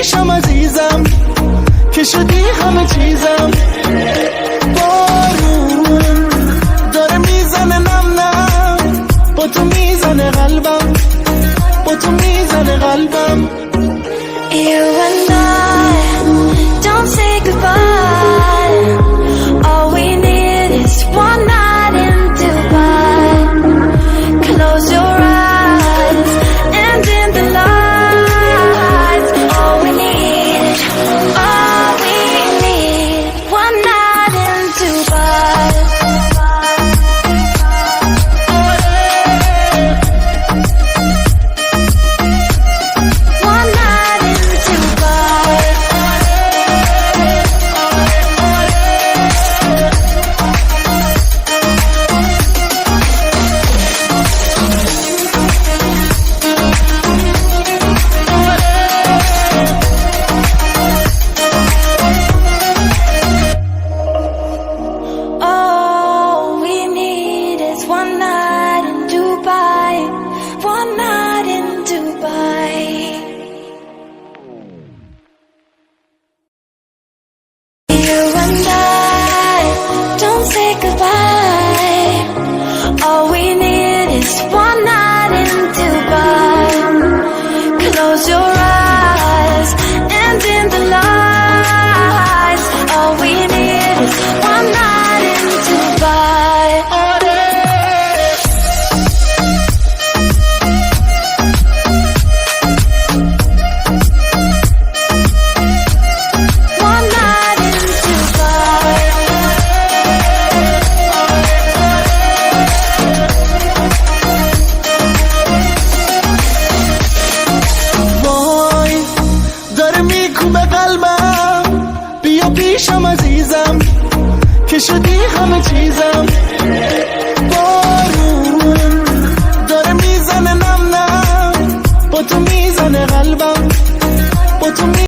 پیشم عزیزم که شدی همه چیزم. بارون داره میزنه نم نم، با تو میزنه قلبم، با تو میزنه قلبم. You and I don't say goodbye. All we need is one night in Dubai. Close your eyes and in the lights. All we need, one night in Dubai. One night in Dubai. All we need is one night in Dubai. One night in Dubai. You and I don't say goodbye. All we need is one night in Dubai. Close your eyes and in the lights. All we need is one night in Dubai. One night in Dubai. وای داره میکوبه قلبم، بیا پیشم عزیزم که شدی همه چیزم. بارون داره میزنه نم نم، با تو میزنه قلبم، با تو